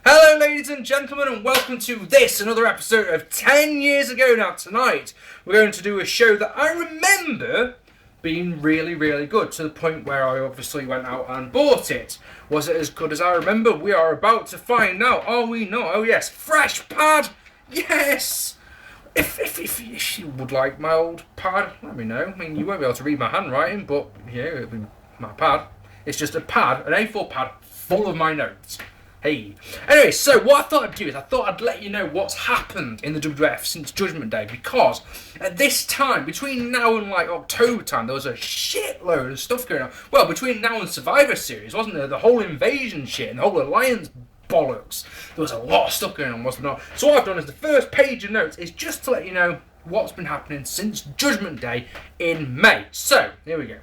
Hello ladies and gentlemen, and welcome to this, another episode of 10 years ago now. Tonight we're going to do a show that I remember being really good, to the point where I obviously went out and bought it. Was it as good as I remember? We are about to find out, are we not? Oh yes, fresh pad, yes! If you would like my old pad, let me know. I mean, you won't be able to read my handwriting, but yeah, it'll be my pad. It's just a pad, an A4 pad, full of my notes. Hey. Anyway, so what I thought I'd do is I thought I'd let you know what's happened in the WWF since Judgment Day, because at this time, between now and like October time, there was a shitload of stuff going on. Well, between now and Survivor Series, wasn't there? The whole invasion shit and the whole alliance bollocks. There was a lot of stuff going on, wasn't there? So what I've done is the first page of notes is just to let you know what's been happening since Judgment Day in May. So, here we go.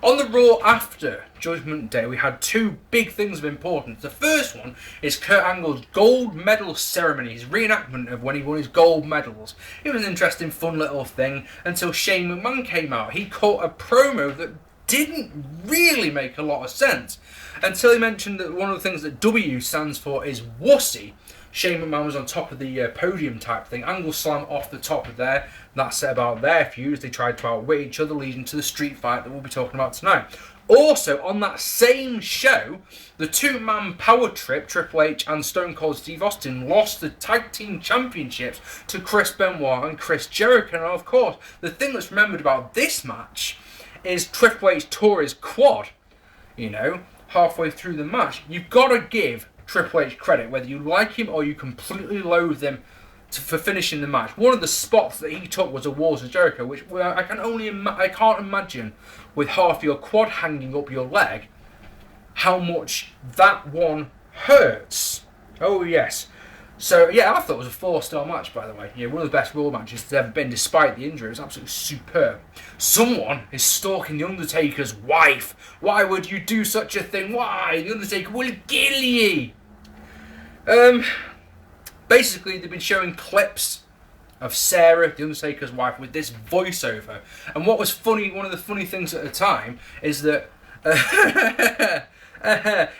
On the Raw after Judgment Day, we had two big things of importance. The first one is Kurt Angle's gold medal ceremony, his reenactment of when he won his gold medals. It was an interesting, fun little thing until Shane McMahon came out. He cut a promo that didn't really make a lot of sense until he mentioned that one of the things that W stands for is wussy. Shane McMahon was on top of the podium type thing. Angle slam off the top of there. That's it about their feud. They tried to outwit each other, leading to the street fight that we'll be talking about tonight. Also, on that same show, the two-man power trip, Triple H and Stone Cold Steve Austin lost the tag team championships to Chris Benoit and Chris Jericho. And of course, the thing that's remembered about this match is Triple H tore his quad, halfway through the match. You've got to give Triple H credit, whether you like him or you completely loathe him, for finishing the match. One of the spots that he took was a Walls of Jericho, which I can't imagine with half your quad hanging up your leg how much that one hurts. Oh yes. So yeah, I thought it was a 4-star match, by the way. Yeah, one of the best Raw matches that's ever been, despite the injury. It was absolutely superb. Someone is stalking the Undertaker's wife. Why would you do such a thing? Why? The Undertaker will kill you. Basically, they've been showing clips of Sarah, the Undertaker's wife, with this voiceover. And what was funny, one of the funny things at the time, is that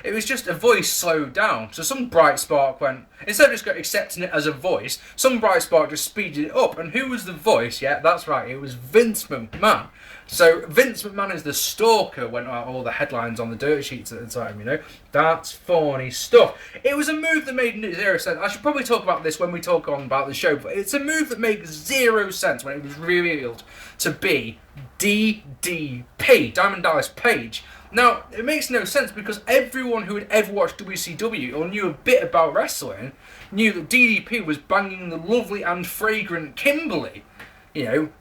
it was just a voice slowed down. So some bright spark went, instead of just accepting it as a voice, some bright spark just speeded it up. And who was the voice? Yeah, that's right, it was Vince McMahon. So Vince McMahon is the stalker, went out all the headlines on the dirt sheets at the time, That's funny stuff. It was a move that made zero sense. I should probably talk about this when we talk on about the show, but it's a move that makes zero sense when it was revealed to be DDP, Diamond Dallas Page. Now, it makes no sense because everyone who had ever watched WCW or knew a bit about wrestling knew that DDP was banging the lovely and fragrant Kimberly.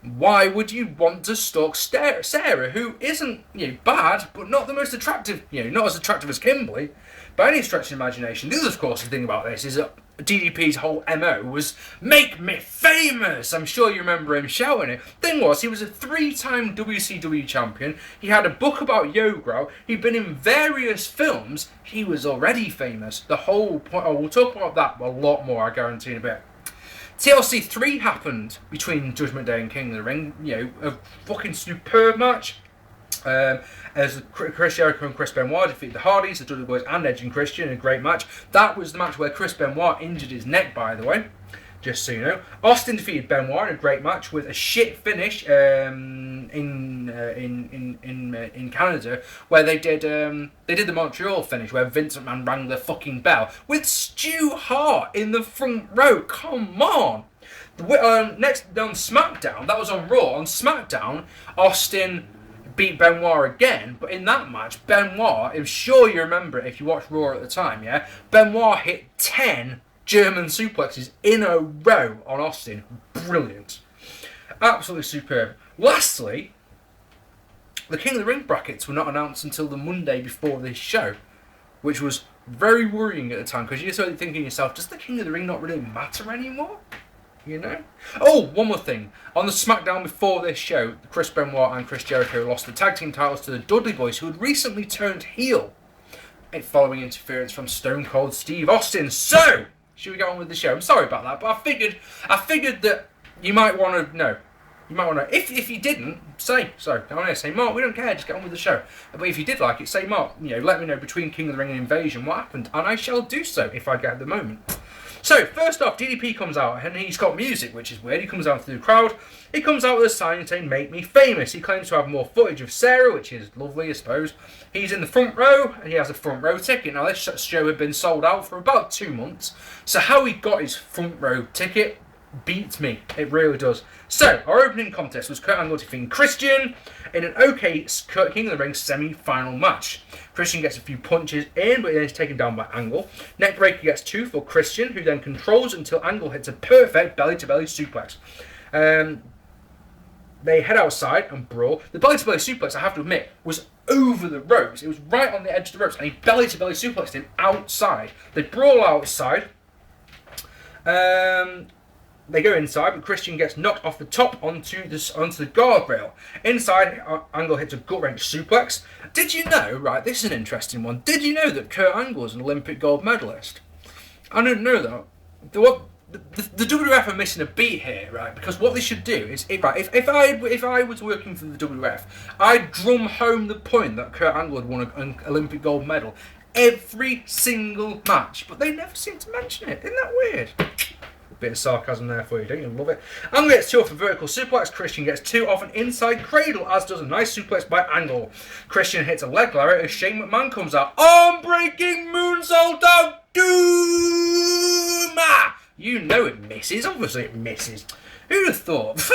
Why would you want to stalk Sarah, who isn't, bad, but not the most attractive, not as attractive as Kimberly, by any stretch of imagination. The other, of course, the thing about this is that DDP's whole MO was, make me famous! I'm sure you remember him shouting it. Thing was, he was a 3-time WCW champion, he had a book about Ovrall, he'd been in various films, he was already famous. The whole point, we'll talk about that a lot more, I guarantee, in a bit. TLC 3 happened between Judgment Day and King of the Ring. A fucking superb match. As Chris Jericho and Chris Benoit defeated the Hardys, the Dudley Boyz, and Edge and Christian in a great match. That was the match where Chris Benoit injured his neck, by the way. Just so you know. Austin defeated Benoit in a great match with a shit finish in Canada, where they did the Montreal finish where Vince McMahon rang the fucking bell with Stu Hart in the front row. Come on. Next on SmackDown, that was on Raw. On SmackDown, Austin beat Benoit again, but in that match, Benoit, I'm sure you remember it if you watched Raw at the time, yeah? Benoit hit 10 German suplexes in a row on Austin. Brilliant. Absolutely superb. Lastly, the King of the Ring brackets were not announced until the Monday before this show, which was very worrying at the time, because you're sort of thinking to yourself, does the King of the Ring not really matter anymore? Oh, one more thing. On the SmackDown before this show, Chris Benoit and Chris Jericho lost the tag team titles to the Dudley Boyz, who had recently turned heel following interference from Stone Cold Steve Austin. So, should we go on with the show? I'm sorry about that, but I figured that you might want to know. You might want to, if you didn't, say so. I want to say, Mark, we don't care, just get on with the show. But if you did like it, say, Mark, let me know between King of the Ring and Invasion what happened, and I shall do so if I get the moment. So, first off, DDP comes out, and he's got music, which is weird. He comes out through the crowd. He comes out with a sign saying, "Make me famous." He claims to have more footage of Sarah, which is lovely, I suppose. He's in the front row, and he has a front row ticket. Now, this show had been sold out for about 2 months. So how he got his front row ticket beats me. It really does. So, our opening contest was Kurt Angle defeating Christian in an OK King of the Ring semi-final match. Christian gets a few punches in, but then he's taken down by Angle. Neckbreaker gets 2 for Christian, who then controls until Angle hits a perfect belly-to-belly suplex. They head outside and brawl. The belly-to-belly suplex, I have to admit, was over the ropes. It was right on the edge of the ropes, and he belly-to-belly suplexed him outside. They brawl outside. They go inside, but Christian gets knocked off the top onto the guardrail. Inside, Angle hits a gut-wrench suplex. Did you know, right, this is an interesting one, did you know that Kurt Angle is an Olympic gold medalist? I didn't know that. The WWF are missing a beat here, right, because what they should do is, if I was working for the WWF, I'd drum home the point that Kurt Angle had won an Olympic gold medal every single match, but they never seem to mention it. Isn't that weird? Bit of sarcasm there for you, don't you? Love it. Angle gets 2 off a vertical suplex. Christian gets 2 off an inside cradle, as does a nice suplex by Angle. Christian hits a leg lariat as Shane McMahon comes out. Arm-breaking moonsault down. Doom! You know it misses. Obviously it misses. Who'd have thought?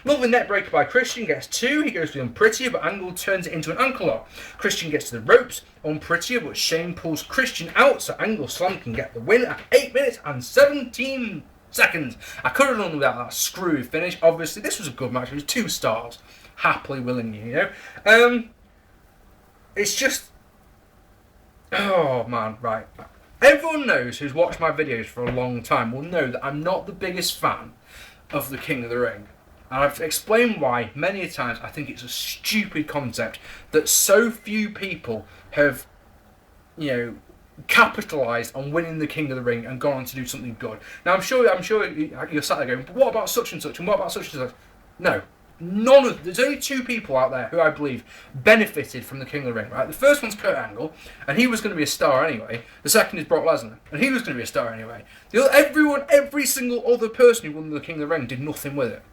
Lovely net breaker by Christian, gets 2. He goes for the Unprettier, but Angle turns it into an ankle lock. Christian gets to the ropes. Unprettier, but Shane pulls Christian out, so Angle Slam can get the win at 8 minutes and 17 seconds. I could have done without that screwy finish. Obviously, this was a good match. It was 2 stars. Happily, willingly, It's just... Oh, man, right. Everyone knows who's watched my videos for a long time will know that I'm not the biggest fan of the King of the Ring. And I've explained why many times. I think it's a stupid concept that so few people have, capitalised on winning the King of the Ring and gone on to do something good. Now I'm sure you're sat there going, but what about such and such and what about such and such? No. There's only 2 people out there who I believe benefited from the King of the Ring, right? The first one's Kurt Angle, and he was going to be a star anyway. The second is Brock Lesnar, and he was going to be a star anyway. Every single other person who won the King of the Ring did nothing with it.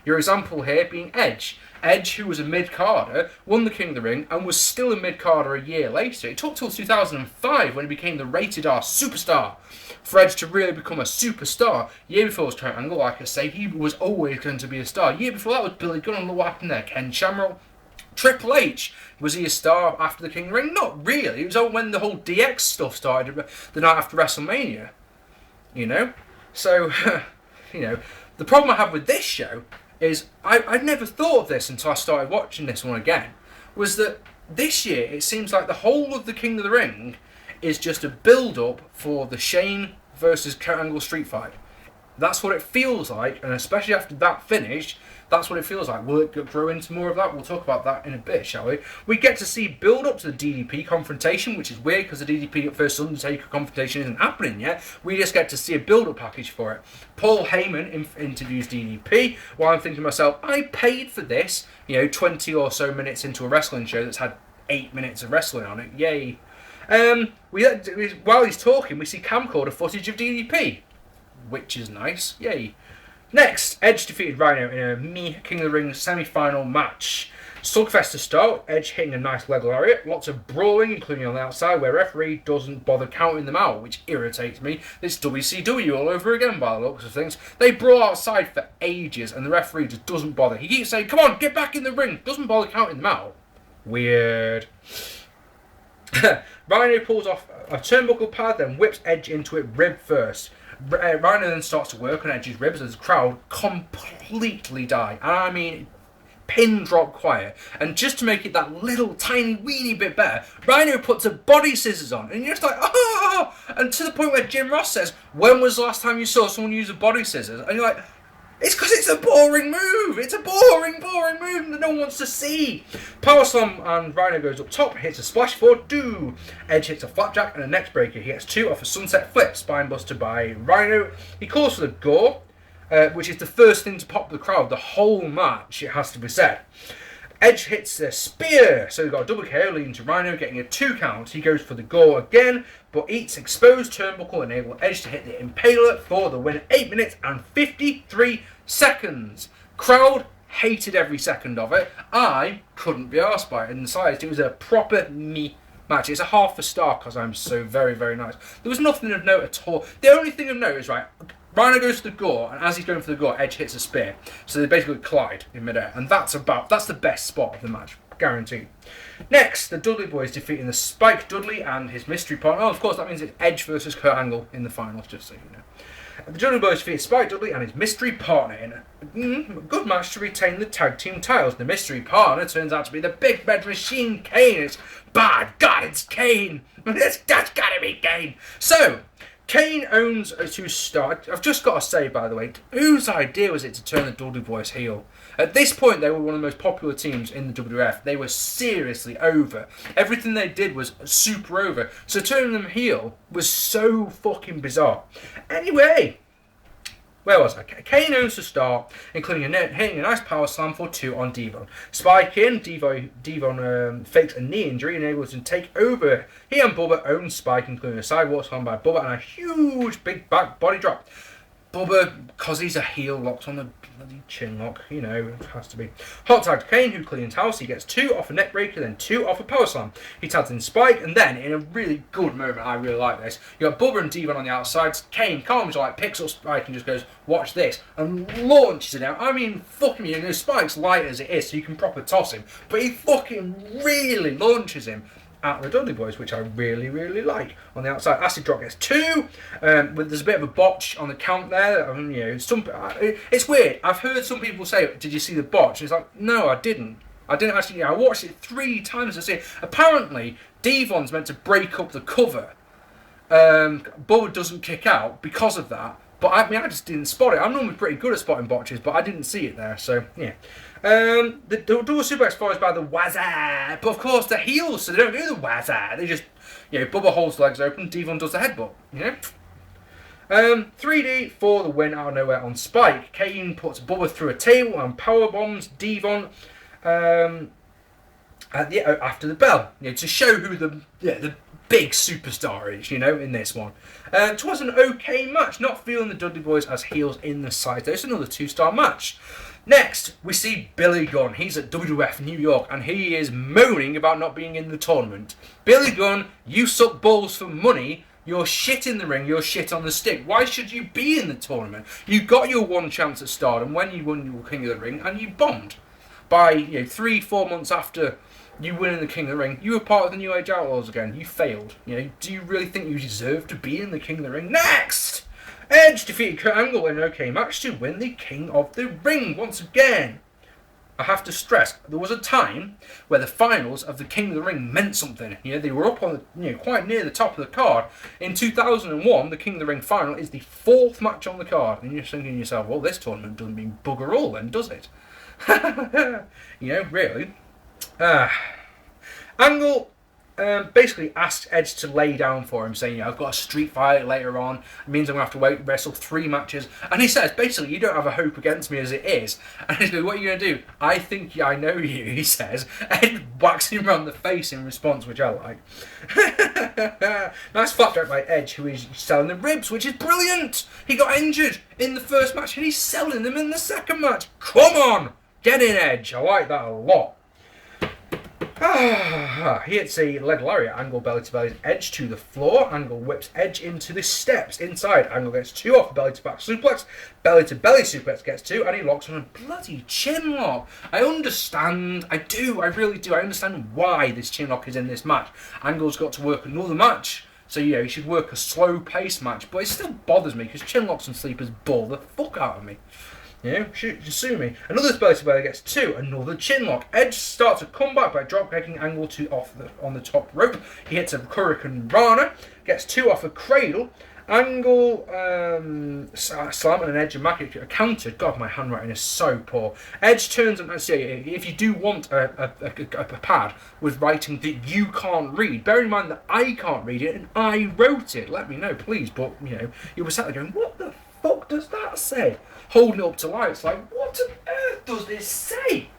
Your example here being Edge. Edge, who was a mid-carder, won the King of the Ring and was still a mid-carder a year later. It took till 2005 when he became the rated R superstar for Edge to really become a superstar. Year before was Kurt Angle, like I say, he was always going to be a star. Year before that was Billy Gunn, and look what happened there. Ken Shamrock. Triple H, was he a star after the King of the Ring? Not really. It was when the whole DX stuff started the night after WrestleMania. So, the problem I have with this show is I'd never thought of this until I started watching this one again, was that this year it seems like the whole of the King of the Ring is just a build-up for the Shane versus Kurt Angle street fight. That's what it feels like, and especially after that finish, that's what it feels like. Will it grow into more of that? We'll talk about that in a bit, shall we? We get to see build-up to the DDP confrontation, which is weird because the DDP vs Undertaker confrontation isn't happening yet. We just get to see a build-up package for it. Paul Heyman interviews DDP, while I'm thinking to myself, I paid for this, 20 or so minutes into a wrestling show that's had 8 minutes of wrestling on it. Yay. While he's talking, we see camcorder footage of DDP, which is nice. Yay. Next, Edge defeated Rhino in a King of the Ring semi-final match. Slugfest to start, Edge hitting a nice leg lariat, lots of brawling, including on the outside, where referee doesn't bother counting them out, which irritates me. It's WCW all over again by the looks of things. They brawl outside for ages, and the referee just doesn't bother. He keeps saying, come on, get back in the ring, doesn't bother counting them out. Weird. Rhino pulls off a turnbuckle pad, then whips Edge into it rib first. Rhino then starts to work on Edge's ribs as the crowd completely die. And I mean, pin drop quiet. And just to make it that little tiny weeny bit better, Rhino puts a body scissors on. And you're just like, oh! And to the point where Jim Ross says, when was the last time you saw someone use a body scissors? And you're like, it's because it's a boring move. It's a boring move that no one wants to see. Power slam and Rhino goes up top, hits a splash for do. Edge hits a flapjack and a neck breaker. He gets 2 off a sunset flip, spine buster by Rhino. He calls for the gore. which is the first thing to pop the crowd the whole match, it has to be said. Edge hits a spear, so we've got a double KO leading to Rhino getting a 2 count. He goes for the gore again, but eats exposed turnbuckle, enable Edge to hit the Impaler for the win. 8 minutes and 53 seconds. Crowd hated every second of it. I couldn't be arsed by it in the slightest. It was a proper me match. It's a half a star because I'm so very, very nice. There was nothing of note at all. The only thing of note is, right, Rhino goes for the gore, and as he's going for the gore, Edge hits a spear. So they basically collide in midair, and that's the best spot of the match, guaranteed. Next, the Dudley Boyz defeating the Spike Dudley and his mystery partner. Oh, of course, that means it's Edge versus Kurt Angle in the finals, just so you know. The Dudley Boyz defeat Spike Dudley and his mystery partner in a good match to retain the tag team titles. The mystery partner turns out to be the big bad machine Kane. It's bad God, it's Kane. That's gotta be Kane. So, Kane owns a 2-star. I've just got to say, by the way, whose idea was it to turn the Dudley Boyz heel? At this point, they were one of the most popular teams in the WWF. They were seriously over. Everything they did was super over. So turning them heel was so fucking bizarre. Anyway, where was I? Kane owns the start, including hitting a nice power slam for 2 on Devon. Spike in, Devon fakes a knee injury and able to take over. He and Bubba own Spike, including a sidewalk slam by Bubba and a huge big back body drop. Bubba, because he's a heel, locked on the bloody chin lock, you know, it has to be. Hot tag to Kane, who cleans house. He gets 2 off a neck breaker, then 2 off a power slam. He tags in Spike, and then, in a really good moment, I really like this, you got Bubba and Devon on the outside. Kane calms, like, picks up Spike and just goes, watch this, and launches it out. I mean, fucking you know, Spike's light as it is, so you can proper toss him, but he fucking really launches him at the Dudley Boyz, which I really, really like. On the outside, Acid Drop gets 2. There's a bit of a botch on the count there. You know, it's weird. I've heard some people say, "Did you see the botch?" And it's like, no, I didn't. I didn't actually. I watched it 3 times to see it. Apparently, Devon's meant to break up the cover. Bubba doesn't kick out because of that. But I just didn't spot it. I'm normally pretty good at spotting botches, but I didn't see it there. So yeah. The double suplex follows by the wazza, but of course they're heels, so they don't do the wazza. They just, you know, Bubba holds the legs open, Devon does the headbutt. You know. 3D for the win out of nowhere on Spike. Kane puts Bubba through a table and power bombs Devon after the bell, you know, to show who the big superstar is, you know, in this one. It was an okay match, not feeling the Dudley Boyz as heels in the side. There's another 2-star match. Next, we see Billy Gunn. He's at WWF New York, and he is moaning about not being in the tournament. Billy Gunn, you suck balls for money. You're shit in the ring. You're shit on the stick. Why should you be in the tournament? You got your one chance at stardom when you won your King of the Ring, and you bombed. By 3-4 months after you winning the King of the Ring, you were part of the New Age Outlaws again. You failed. You know, do you really think you deserve to be in the King of the Ring? Next! Edge defeated Kurt Angle in an okay match to win the King of the Ring once again. I have to stress, there was a time where the finals of the King of the Ring meant something. You know, they were up on the, quite near the top of the card. In 2001, the King of the Ring final is the 4th match on the card, and you're thinking to yourself, well, this tournament doesn't mean bugger all, then, does it? You know, really. Angle basically asked Edge to lay down for him, saying, I've got a street fight later on. It means I'm going to have to wrestle 3 matches. And he says, basically, you don't have a hope against me as it is. And he goes, what are you going to do? I think I know you, he says. Ed whacks him around the face in response, which I like. Nice flapjack by Edge, who is selling the ribs, which is brilliant. He got injured in the first match, and he's selling them in the second match. Come on! Get in, Edge. I like that a lot. He hits a leg lariat. Angle belly to belly Edge to the floor. Angle whips Edge into the steps inside. Angle gets 2 off belly to back suplex. Belly to belly suplex gets 2, and he locks on a bloody chin lock. I understand. I really do. I understand why this chin lock is in this match. Angle's got to work another match. So, he should work a slow pace match. But it still bothers me because chin locks and sleepers bore the fuck out of me. Sue me. Another belly to belly gets 2. Another chin lock. Edge starts a comeback by drop kicking Angle on the top rope. He hits a Hurricane Rana. Gets 2 off a cradle. Angle slam and an Edge and Mac counter. God, my handwriting is so poor. Edge turns and say, if you do want a pad with writing that you can't read, bear in mind that I can't read it and I wrote it. Let me know, please. But you were sat there going, what the fuck? fuck does that say? Holding it up to light, it's like, what on earth does this say?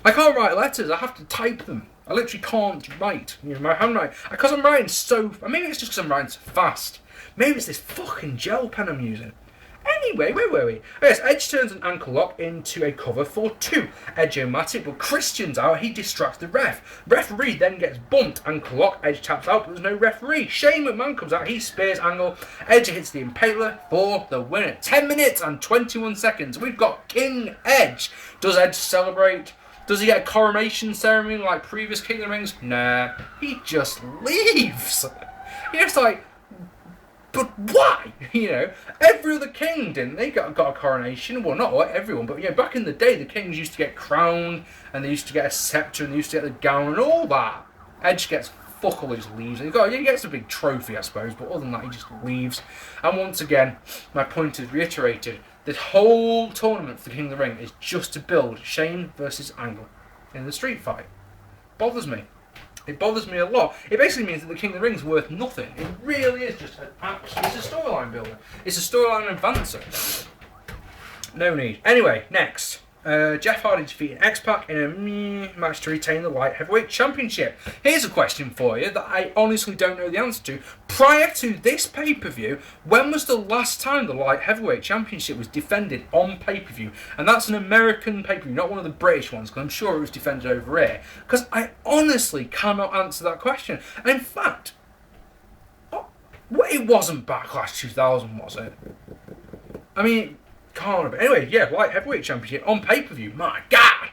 I can't write letters, I have to type them. I literally can't write. You know, my handwriting, because I'm writing so, maybe it's just because I'm writing so fast. Maybe it's this fucking gel pen I'm using. Anyway, where were we? Oh yes, Edge turns an ankle lock into a cover for 2. Edge-o-matic, but Christian's out, he distracts the ref. Referee then gets bumped, ankle lock, Edge taps out, but there's no referee. Shane McMahon comes out, he spears Angle, Edge hits the Impaler for the winner. 10 minutes and 21 seconds, we've got King Edge. Does Edge celebrate? Does he get a coronation ceremony like previous King of the Rings? Nah, he just leaves. You know, it's like, but why? You know, every other king didn't. They got a coronation. Well, not everyone, but back in the day, the kings used to get crowned, and they used to get a scepter, and they used to get the gown and all that. Edge gets fuck all, he just leaves. He gets a big trophy, I suppose, but other than that, he just leaves. And once again, my point is reiterated. This whole tournament for the King of the Ring is just to build Shane versus Angle in the street fight. Bothers me. It bothers me a lot. It basically means that the King of the Ring is worth nothing. It really is just it's a storyline builder. It's a storyline advancer. No need. Anyway, next. Jeff Hardy defeated X-Pac in a match to retain the Light Heavyweight Championship. Here's a question for you that I honestly don't know the answer to. Prior to this pay-per-view, when was the last time the Light Heavyweight Championship was defended on pay-per-view? And that's an American pay-per-view, not one of the British ones, because I'm sure it was defended over here. Because I honestly cannot answer that question. And in fact, it wasn't Backlash 2000, was it? I mean, can't have. Anyway, yeah, Light Heavyweight Championship on pay-per-view. My God!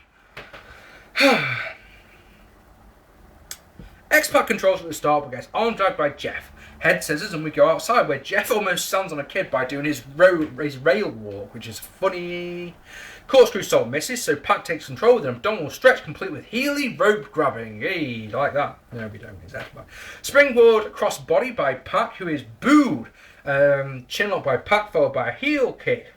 X-Pac controls at the start, but gets arm dragged by Jeff. Head scissors, and we go outside, where Jeff almost stands on a kid by doing his rail walk, which is funny. Corkscrew salt misses, so Pac takes control with an abdominal stretch, complete with Healy rope grabbing. Hey, like that. No, we don't. Exactly. Springboard cross body by Pac, who is booed. Chin lock by Pac, followed by a heel kick.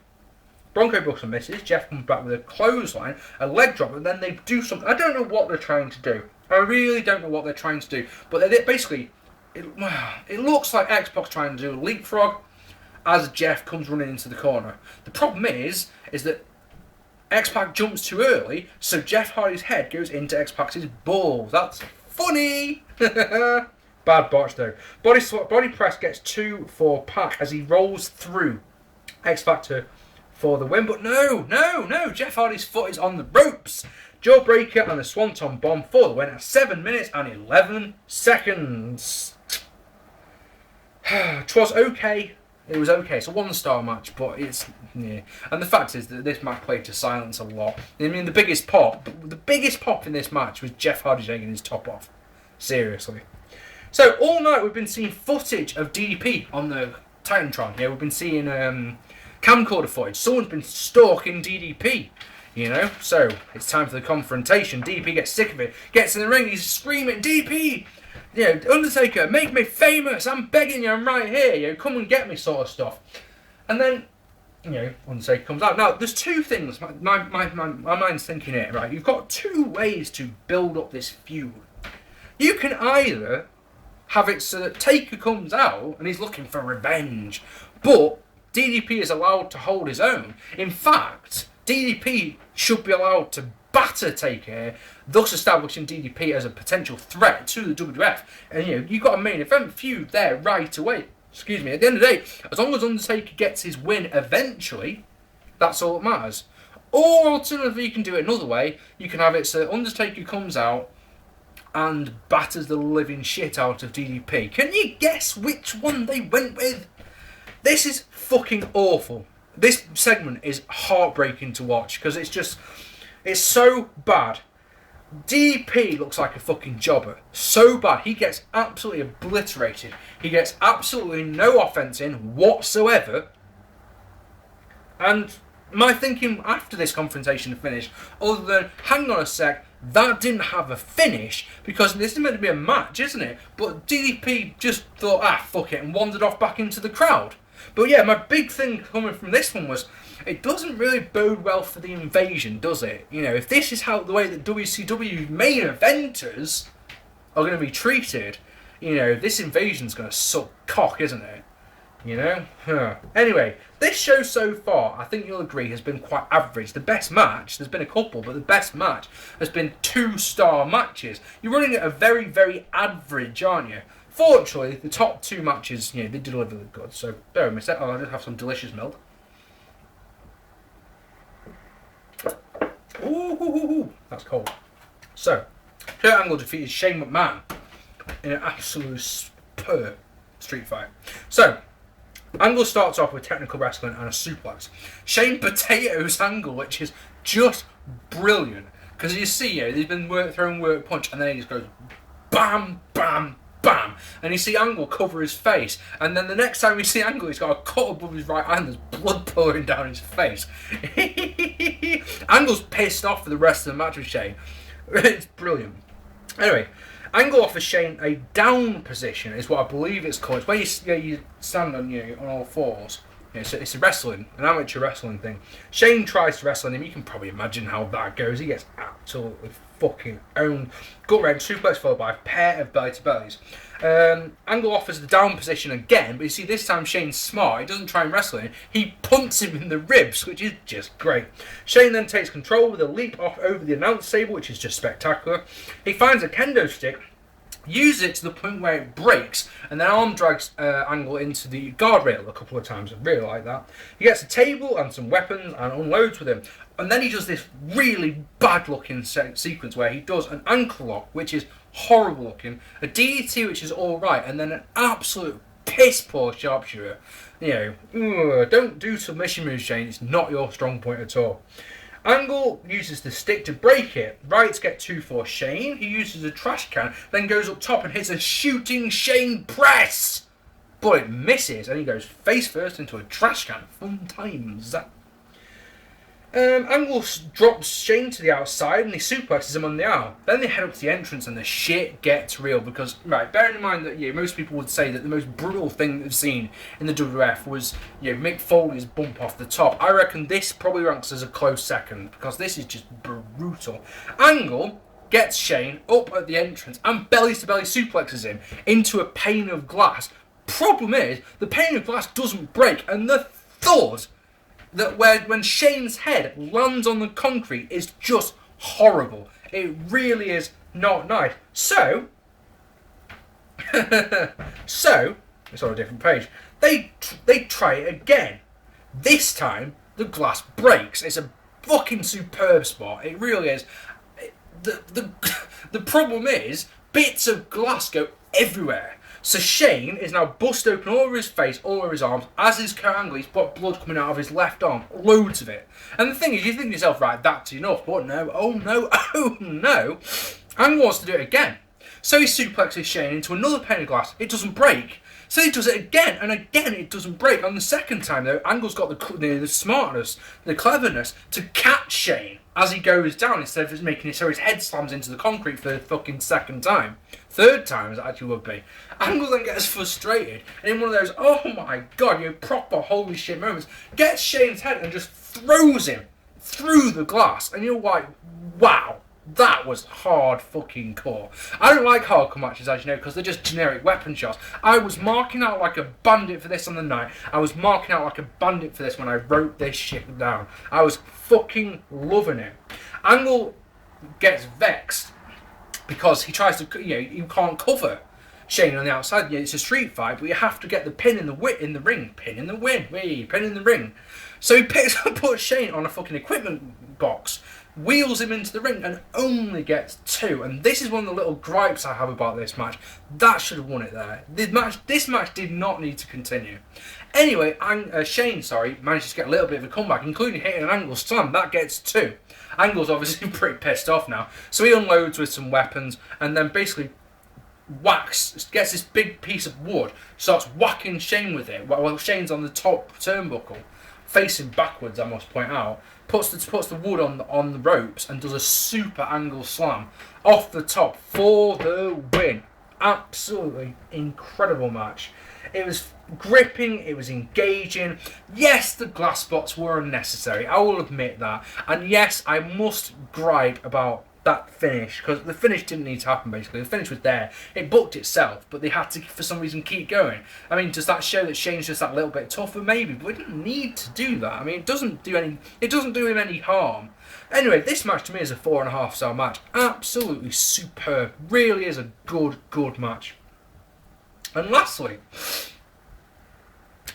Bronco Buster misses. Jeff comes back with a clothesline, a leg drop, and then they do something. I don't know what they're trying to do. I really don't know what they're trying to do. But they basically, it looks like X-Pac's trying to do a leapfrog as Jeff comes running into the corner. The problem is that X-Pac jumps too early, so Jeff Hardy's head goes into X-Pac's balls. That's funny. Bad botch though. Body press gets 2 for Pac as he rolls through X-Pac for the win, but no, Jeff Hardy's foot is on the ropes. Jawbreaker and a Swanton Bomb for the win at 7 minutes and 11 seconds. Twas okay. It was okay. It's a 1-star match, but it's yeah. And the fact is that this match played to silence a lot. I mean, the biggest pop in this match was Jeff Hardy taking his top off. Seriously. So all night we've been seeing footage of DDP on the Titantron. Yeah, we've been seeing camcorder footage. Someone's been stalking DDP, you know. So it's time for the confrontation. DDP gets sick of it, gets in the ring, he's screaming, DDP, you know, Undertaker, make me famous, I'm begging you, I'm right here, you know, come and get me, sort of stuff. And then, you know, Undertaker comes out. Now, there's two things, my mind's thinking here, right? You've got 2 ways to build up this feud. You can either have it so that Taker comes out and he's looking for revenge, but DDP is allowed to hold his own. In fact, DDP should be allowed to batter Taker, thus establishing DDP as a potential threat to the WWF. And you know, you've got a main event feud there right away. Excuse me. At the end of the day, as long as Undertaker gets his win eventually, that's all that matters. Or alternatively, you can do it another way. You can have it so Undertaker comes out and batters the living shit out of DDP. Can you guess which one they went with? This is fucking awful. This segment is heartbreaking to watch because it's so bad. DDP looks like a fucking jobber. So bad. He gets absolutely obliterated. He gets absolutely no offense in whatsoever. And my thinking after this confrontation finished, other than, hang on a sec, that didn't have a finish, because this is meant to be a match, isn't it? But DDP just thought, fuck it, and wandered off back into the crowd. But yeah, my big thing coming from this one was, it doesn't really bode well for the invasion, does it? You know, if this is how the way that WCW main eventers are going to be treated, you know, this invasion's going to suck cock, isn't it? You know? Huh. Anyway, this show so far, I think you'll agree, has been quite average. The best match, there's been a couple, but the best match has been 2-star matches. You're running at a very, very average, aren't you? Fortunately, the top 2 matches, they deliver the goods. So, bear with me a sec. I'll just have some delicious milk. Ooh, that's cold. So, Kurt Angle defeated Shane McMahon in an absolute superb street fight. So, Angle starts off with technical wrestling and a suplex. Shane potatoes Angle, which is just brilliant. Because you see, he's been throwing work punch, and then he just goes bam, bam, bam. And you see Angle cover his face. And then the next time you see Angle, he's got a cut above his right eye and there's blood pouring down his face. Angle's pissed off for the rest of the match with Shane. It's brilliant. Anyway, Angle offers Shane a down position, is what I believe it's called. It's where you stand on all fours. It's a wrestling, an amateur wrestling thing. Shane tries to wrestle him. You can probably imagine how that goes. He gets absolutely fucking owned. Gut wrench, suplex followed by a pair of belly to bellies. Angle offers the down position again, but you see this time Shane's smart. He doesn't try and wrestle him. He punts him in the ribs, which is just great. Shane then takes control with a leap off over the announce table, which is just spectacular. He finds a kendo stick, uses it to the point where it breaks, and then arm drags Angle into the guardrail a couple of times. I really like that. He gets a table and some weapons and unloads with him. And then he does this really bad looking sequence where he does an ankle lock, which is horrible looking, a DDT, which is alright, and then an absolute piss poor sharpshooter. Don't do submission moves, Shane. It's not your strong point at all. Angle uses the stick to break it. Rights get 2 for Shane. He uses a trash can, then goes up top and hits a shooting Shane press. But it misses, and he goes face first into a trash can. Fun times. Angle drops Shane to the outside and he suplexes him on the aisle. Then they head up to the entrance and the shit gets real because, bearing in mind that most people would say that the most brutal thing they've seen in the WWF was Mick Foley's bump off the top. I reckon this probably ranks as a close second because this is just brutal. Angle gets Shane up at the entrance and belly to belly suplexes him into a pane of glass. Problem is, the pane of glass doesn't break, and the thud that when Shane's head lands on the concrete is just horrible. It really is not nice. So it's on a different page. They try it again. This time the glass breaks. It's a fucking superb spot. It really is. The problem is bits of glass go everywhere. So Shane is now bust open all over his face, all over his arms, as is Kurt Angle. He's got blood coming out of his left arm, loads of it. And the thing is, you think to yourself, that's enough, but no, oh no. Angle wants to do it again. So he suplexes Shane into another pane of glass. It doesn't break. So he does it again, and again it doesn't break. On the second time, though, Angle's got the smartness, the cleverness to catch Shane as he goes down instead of just making it so his head slams into the concrete for the fucking second time. Third time, as it actually would be. Angle then gets frustrated, and in one of those, oh my god, proper holy shit moments, gets Shane's head and just throws him through the glass. And you're like, wow. That was hard fucking core. I don't like hardcore matches, as you know, because they're just generic weapon shots. I was marking out like a bandit for this on the night. I was marking out like a bandit for this when I wrote this shit down. I was fucking loving it. Angle gets vexed because he tries to, you can't cover Shane on the outside. It's a street fight, but you have to get the pin in the ring. Pin in the ring. So he puts Shane on a fucking equipment box, wheels him into the ring, and only gets 2. And this is one of the little gripes I have about this match. That should have won it there. This match did not need to continue. Anyway, Shane manages to get a little bit of a comeback, including hitting an Angle slam. That gets 2. Angle's obviously pretty pissed off now, so he unloads with some weapons and then basically gets this big piece of wood, starts whacking Shane with it while Shane's on the top turnbuckle, facing backwards, I must point out. Puts the wood on the ropes and does a super Angle slam off the top for the win. Absolutely incredible match. It was gripping, it was engaging. Yes, the glass spots were unnecessary, I will admit that. And yes, I must gripe about that finish, because the finish didn't need to happen. Basically, the finish was there; it booked itself, but they had to, for some reason, keep going. I mean, does that show that Shane's just that little bit tougher? Maybe, but we didn't need to do that. I mean, it doesn't do him any harm. Anyway, this match to me is a 4.5-star match. Absolutely superb. Really is a good match. And lastly,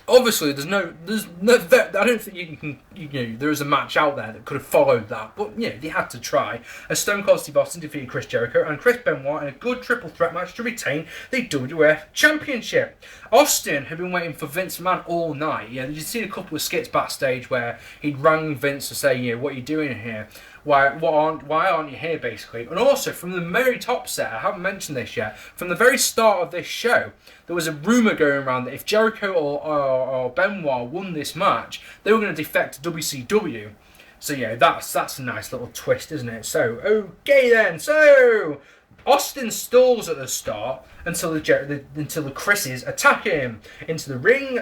obviously, there's no. I don't think you can. There is a match out there that could have followed that, but they had to try. As Stone Cold Steve Austin defeated Chris Jericho and Chris Benoit in a good triple threat match to retain the WWF Championship. Austin had been waiting for Vince McMahon all night. You'd seen a couple of skits backstage where he'd rang Vince to say, what are you doing here? Why aren't you here, basically? And also, from the very top set, I haven't mentioned this yet, from the very start of this show, there was a rumour going around that if Jericho or Benoit won this match, they were going to defect to WCW. So, that's a nice little twist, isn't it? So, okay then. So, Austin stalls at the start until the Chris's attack him. Into the ring,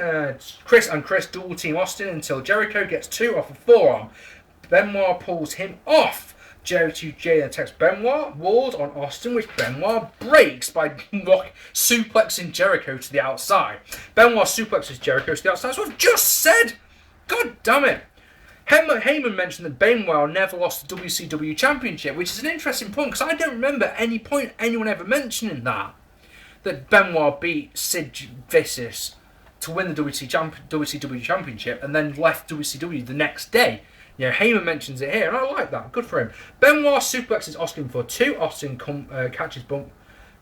Chris double team Austin until Jericho gets 2 off a forearm. Benoit pulls him off. J2J then attacks Benoit, walls on Austin, which Benoit breaks by suplexing Jericho to the outside. Benoit suplexes Jericho to the outside. That's what I've just said! God damn it! Heyman mentioned that Benoit never lost the WCW Championship, which is an interesting point, because I don't remember any point anyone ever mentioning that Benoit beat Sid Vicious to win the WCW Championship and then left WCW the next day. Heyman mentions it here, and I like that. Good for him. Benoit suplexes Austin for 2. Austin catches bump,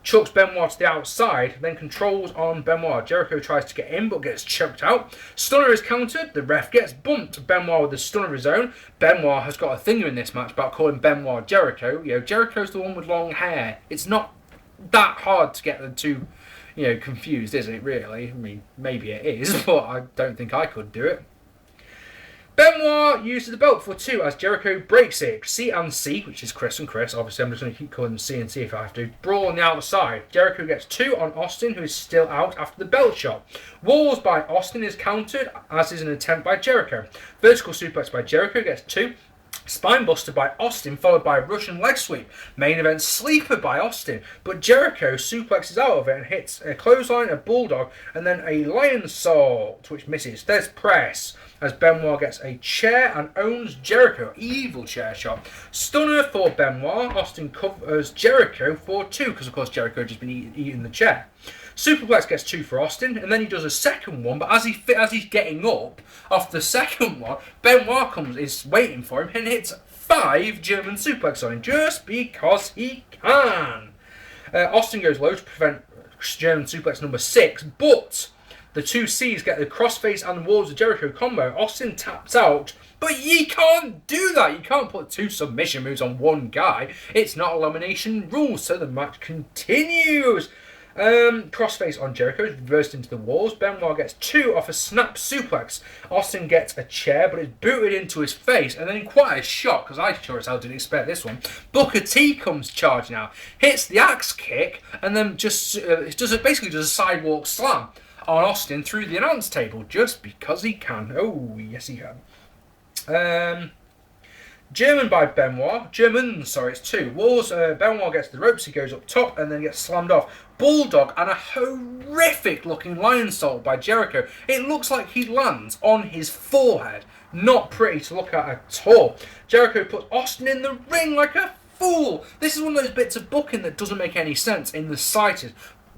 chucks Benoit to the outside, then controls on Benoit. Jericho tries to get in, but gets choked out. Stunner is countered. The ref gets bumped. Benoit with a stunner of his own. Benoit has got a thing in this match about calling Benoit Jericho. Jericho's the one with long hair. It's not that hard to get the two, confused, is it, really? I mean, maybe it is, but I don't think I could do it. Benoit uses the belt for 2 as Jericho breaks it. C and C, which is Chris and Chris. Obviously, I'm just going to keep calling them C and C if I have to. Brawl on the outside. Jericho gets 2 on Austin, who is still out after the belt shot. Walls by Austin is countered, as is an attempt by Jericho. Vertical suplex by Jericho gets 2. Spinebuster by Austin, followed by a Russian leg sweep. Main event sleeper by Austin, but Jericho suplexes out of it and hits a clothesline, a bulldog, and then a lion salt, which misses. There's press as Benoit gets a chair and owns Jericho. Evil chair shot. Stunner for Benoit. Austin covers Jericho for 2, because of course Jericho had just been eating the chair. Superplex gets 2 for Austin, and then he does a second one, but as he's getting up off the second one, Benoit is waiting for him and hits 5 German suplex on him, just because he can. Austin goes low to prevent German suplex number 6, but the 2 C's get the crossface and the walls of Jericho combo. Austin taps out, but you can't do that. You can't put 2 submission moves on one guy. It's not elimination rules, so the match continues. Crossface on Jericho is reversed into the walls. Benoit gets 2 off a snap suplex. Austin gets a chair, but it's booted into his face. And then in quite a shock, because I sure as hell didn't expect this one, Booker T comes charging out, hits the axe kick, and then basically does a sidewalk slam on Austin through the announce table, just because he can. Oh, yes he can. Germans, it's 2. Walls, Benoit gets the ropes, he goes up top and then gets slammed off. Bulldog and a horrific looking lion salt by Jericho. It looks like he lands on his forehead. Not pretty to look at at all. Jericho puts Austin in the ring like a fool. This is one of those bits of booking that doesn't make any sense in the slightest.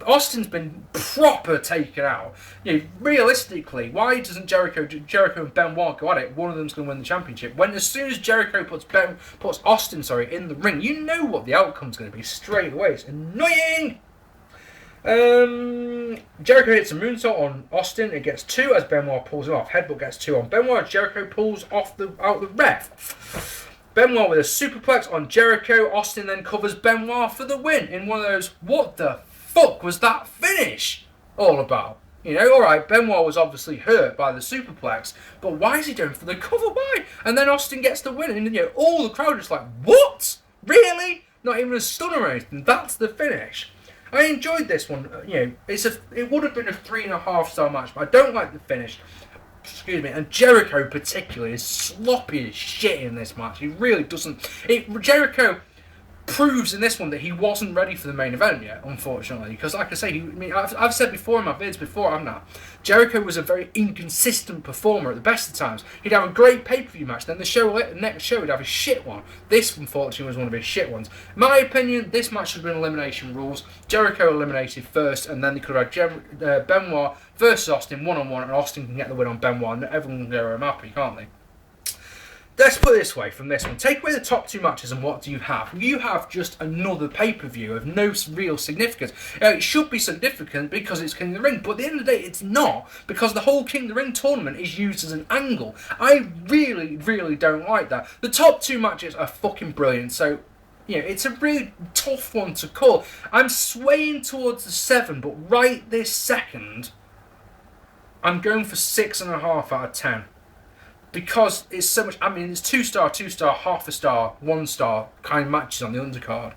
Austin's been proper taken out. Realistically, why doesn't Jericho and Benoit go at it? One of them's going to win the championship. When as soon as Jericho puts Austin in the ring, you know what the outcome's going to be straight away. It's annoying. Jericho hits a moonsault on Austin. It gets 2 as Benoit pulls him off. Headbutt gets 2 on Benoit. Jericho pulls out the ref. Benoit with a superplex on Jericho. Austin then covers Benoit for the win in one of those, what the fuck was that finish all about? Alright, Benoit was obviously hurt by the superplex, but why is he going for the cover? Why? And then Austin gets the win, and all the crowd is like, what? Really? Not even a stunner or anything. That's the finish. I enjoyed this one. It would have been a 3.5-star match, but I don't like the finish. Excuse me. And Jericho particularly is sloppy as shit in this match. He really doesn't. Jericho proves in this one that he wasn't ready for the main event yet, unfortunately. Because, like I say, I've said before in my vids before, haven't I? Jericho was a very inconsistent performer at the best of times. He'd have a great pay-per-view match, then the next show he'd have a shit one. This, unfortunately, was one of his shit ones. In my opinion, this match should have been elimination rules. Jericho eliminated first, and then they could have had Benoit versus Austin one-on-one, and Austin can get the win on Benoit, and everyone can go home happy, can't they? Let's put it this way from this one. Take away the top two matches and what do you have? You have just another pay-per-view of no real significance. It should be significant because it's King of the Ring, but at the end of the day it's not, because the whole King of the Ring tournament is used as an angle. I really, really don't like that. The top two matches are fucking brilliant, so it's a really tough one to call. I'm swaying towards the 7, but right this second, I'm going for 6.5 out of 10. Because it's so much, it's 2-star, 2-star, half a star, 1-star kind of matches on the undercard.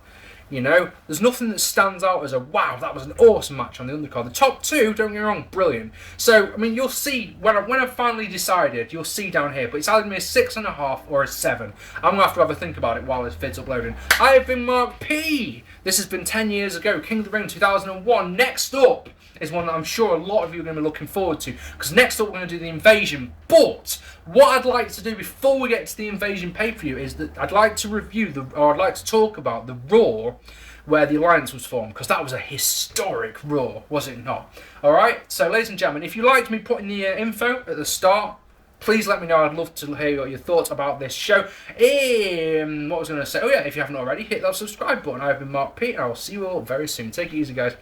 There's nothing that stands out as a wow, that was an awesome match on the undercard. The top two, don't get me wrong, brilliant. So, you'll see, when I've finally decided, you'll see down here, but it's either going to be a 6.5 or a 7. I'm going to have a think about it while this vid's uploading. I have been Mark P. This has been 10 years ago, King of the Ring 2001. Next up is one that I'm sure a lot of you are going to be looking forward to, because next up we're going to do the Invasion. But what I'd like to do before we get to the Invasion pay-per-view is that I'd like to review I'd like to talk about the Raw where the Alliance was formed, because that was a historic Raw, was it not? Alright, so ladies and gentlemen, if you liked me putting the info at the start, please let me know. I'd love to hear your thoughts about this show. What was I going to say? Oh yeah, if you haven't already, hit that subscribe button. I've been Mark P. I'll see you all very soon. Take it easy, guys.